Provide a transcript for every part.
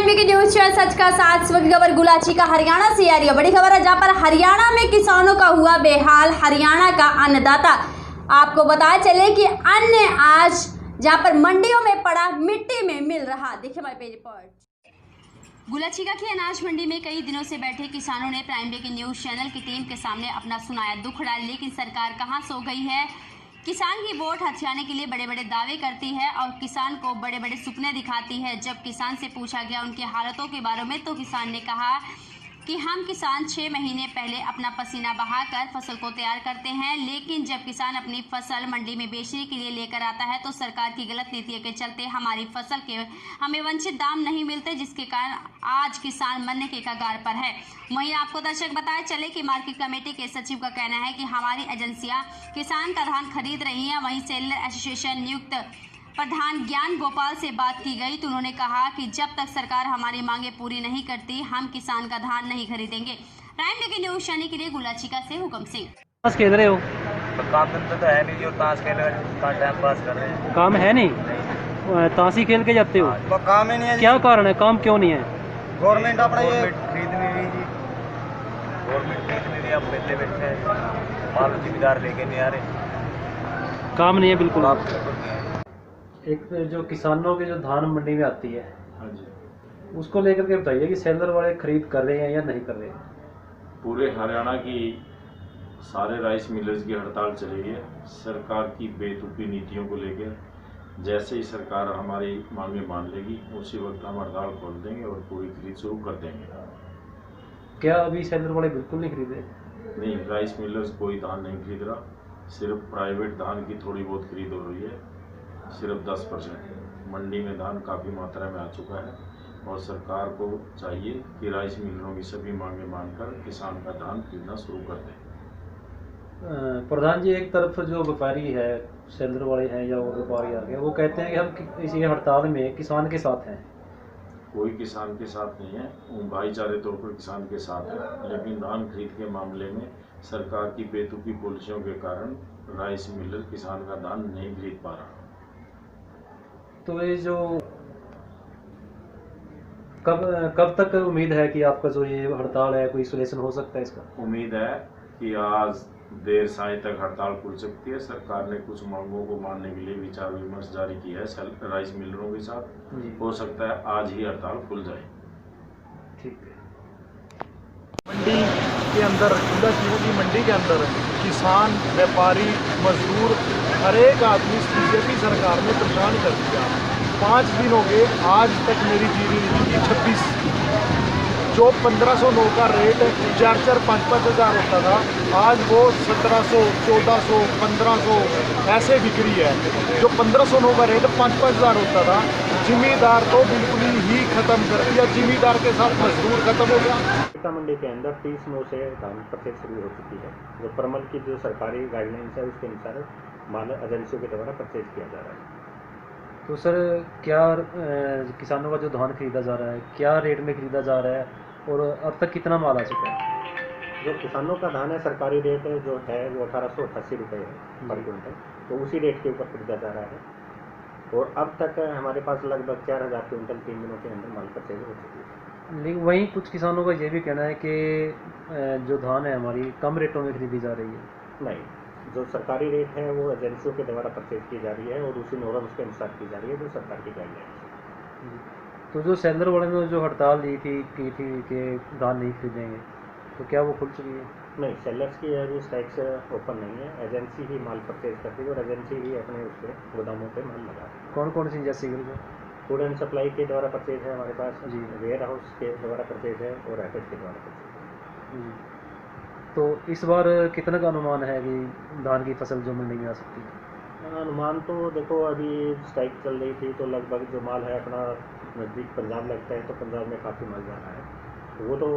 Prime की news channel सच का साथ इस वक्त खबर गुलाची का हरियाणा से आ रही है। बड़ी खबर है जहां पर हरियाणा में किसानों का हुआ बेहाल। हरियाणा का अन्नदाता आपको बताया चले कि अन्न आज जहां पर मंडियों में पड़ा मिट्टी में मिल रहा। देखिए हमारे पे रिपोर्ट। गुलाचिका की अनाज मंडी में कई दिनों से बैठे किसानों ने प्राइम की न्यूज चैनल की टीम के सामने अपना सुनाया दुख डाल, लेकिन सरकार कहां सो गई है। किसान की वोट हथियाने के लिए बड़े बड़े दावे करती है और किसान को बड़े बड़े सपने दिखाती है। जब किसान से पूछा गया उनकी हालतों के बारे में तो किसान ने कहा कि हम किसान 6 महीने पहले अपना पसीना बहाकर फसल को तैयार करते हैं, लेकिन जब किसान अपनी फसल मंडी में बेचने के लिए लेकर आता है तो सरकार की गलत नीतियों के चलते हमारी फसल के हमें वांछित दाम नहीं मिलते, जिसके कारण आज किसान मरने के कगार पर है। वहीं आपको दर्शक बताया चले कि मार्केट कमेटी के सचिव का कहना है कि हमारी एजेंसियां किसान का धान खरीद रही हैं। वहीं सेलर एसोसिएशन नियुक्त प्रधान ज्ञान गोपाल से बात की गई तो उन्होंने कहा कि जब तक सरकार हमारी मांगे पूरी नहीं करती हम किसान का धान नहीं खरीदेंगे। प्राइम की न्यूज चैनल के लिए गुलाचिका से हुकम सिंह। ताश खेल रहे हो? तो काम धंधा तो है नहीं, जो ताश खेल रहे टाइम पास कर रहे हैं। काम है नहीं, ताश ही खेल के जाते हो? तो काम ही नहीं है। क्या कारण है, काम क्यों नहीं है? गवर्नमेंट अपना ये खरीद नहीं रही जी, गवर्नमेंट खरीद नहीं रही। अब पहले बैठे माल जिम्मेदार लेके नहीं आ रहे, काम नहीं है बिल्कुल। काम बिल्कुल नहीं है। एक जो किसानों के जो धान मंडी में आती है, हाँ जी, उसको लेकर के बताइए कि सेलर वाले खरीद कर रहे हैं या नहीं कर रहे हैं। पूरे हरियाणा की सारे राइस मिलर्स की हड़ताल चली है सरकार की बेतुकी नीतियों को लेकर। जैसे ही सरकार हमारी मांगे मान लेगी उसी वक्त हम हड़ताल खोल देंगे और पूरी खरीद शुरू कर देंगे। क्या अभी सेलर वाले बिल्कुल नहीं खरीदे? नहीं, राइस मिलर्स कोई धान नहीं खरीद रहा, सिर्फ प्राइवेट धान की थोड़ी बहुत खरीद हो रही है, सिर्फ 10%। मंडी में धान काफ़ी मात्रा में आ चुका है और सरकार को चाहिए कि राइस मिलरों की सभी मांगे मानकर किसान का धान खरीदना शुरू कर दें। प्रधान जी, एक तरफ जो व्यापारी है, सेलर वाले हैं या वो व्यापारी आ गए, वो कहते हैं कि हम इसी हड़ताल में किसान के साथ हैं। कोई किसान के साथ नहीं है, वो भाईचारे तौर पर किसान के साथ है, लेकिन धान खरीद के मामले में सरकार की बेतुकी पॉलिसियों के कारण राइस मिलर किसान का धान नहीं खरीद पा रहा। तो ये जो कब तक उम्मीद है कि आपका जो ये हड़ताल है कोई सोल्यूशन हो सकता है इसका? उम्मीद है कि आज देर साय तक हड़ताल खुल सकती है। सरकार ने कुछ मांगों को मानने के लिए विचार विमर्श जारी किया है राइस मिलरों के साथ। हो सकता है आज ही हड़ताल खुल जाए। ठीक है। मंडी के अंदर, गुलाचिका की मंडी के अंदर किसान, व्यापारी, मजदूर, हर एक आदमी बीजेपी सरकार ने परेशान कर दिया। 5 दिन हो गए, आज तक मेरी जीरी नहीं थी। 26 जो 1509 का रेट 4-4, 5-5 हज़ार होता था, आज वो 1700, 1400, 1500 ऐसे बिक्री है। जो 1509 का रेट 5-5 हज़ार होता था, जिम्मेदार तो बिल्कुल ही खत्म कर दिया। जिम्मेदार के साथ मजदूर खत्म हो गया। मंडी के अंदर 30/9 से धान परचेज शुरू हो चुकी है। जो परमल की जो सरकारी गाइडलाइंस है उसके अनुसार माल एजेंसियों के द्वारा परचेज किया जा रहा है। तो सर, क्या किसानों का जो धान खरीदा जा रहा है क्या रेट में खरीदा जा रहा है और अब तक कितना माल आ चुका है? जो किसानों का धान है सरकारी रेट जो है वो 1888 रुपये है पर क्विंटल, तो उसी रेट के ऊपर खरीदा जा रहा है और अब तक हमारे पास लगभग 4000 क्विंटल 3 दिनों के अंदर माल परचेज हो चुकी है। लेकिन वहीं कुछ किसानों का ये भी कहना है कि जो धान है हमारी कम रेटों में खरीदी जा रही है। नहीं, जो सरकारी रेट है वो एजेंसियों के द्वारा परचेज की जा रही है और उसी नॉर्म्स के अनुसार की जा रही है जो सरकार की गाइडलाइंस है। तो जो सेलर वाले ने जो हड़ताल की थी कि धान नहीं खरीदेंगे, तो क्या वो खुल चुकी है? नहीं, सेलर्स की अभी स्ट्राइक्स ओपन नहीं है। एजेंसी ही माल परचेज करती है और एजेंसी ही अपने उसके गोदामों पे माल लगा है। कौन कौन सी जैसी फूड एंड सप्लाई के द्वारा परचेज है हमारे पास जी, वेयर हाउस के द्वारा परचेज है और रैपिड के द्वारा परचेज है। तो इस बार कितना का अनुमान है कि धान की फसल जो मंडी में आ सकती है? अनुमान तो देखो, अभी स्ट्राइक चल रही थी तो लगभग जो माल है अपना नज़दीक पंजाब लगता है, तो पंजाब में काफ़ी माल जा रहा है। तो वो तो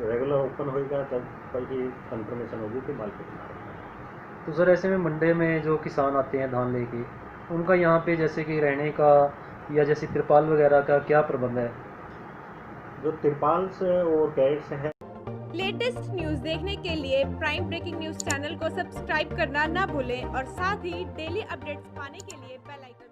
रेगुलर ओपन होएगा तब कहीं कंफर्मेशन होगी कि माल कितना है। तो सर, ऐसे में मंडी में जो किसान आते हैं धान लेके, उनका यहाँ पे जैसे कि रहने का या जैसे तिरपाल वगैरह का क्या प्रबंध है? जो तिरपाल से और कैरेट्स हैं। लेटेस्ट न्यूज देखने के लिए प्राइम ब्रेकिंग न्यूज चैनल को सब्सक्राइब करना ना भूलें और साथ ही डेली अपडेट्स पाने के लिए बेल आइकन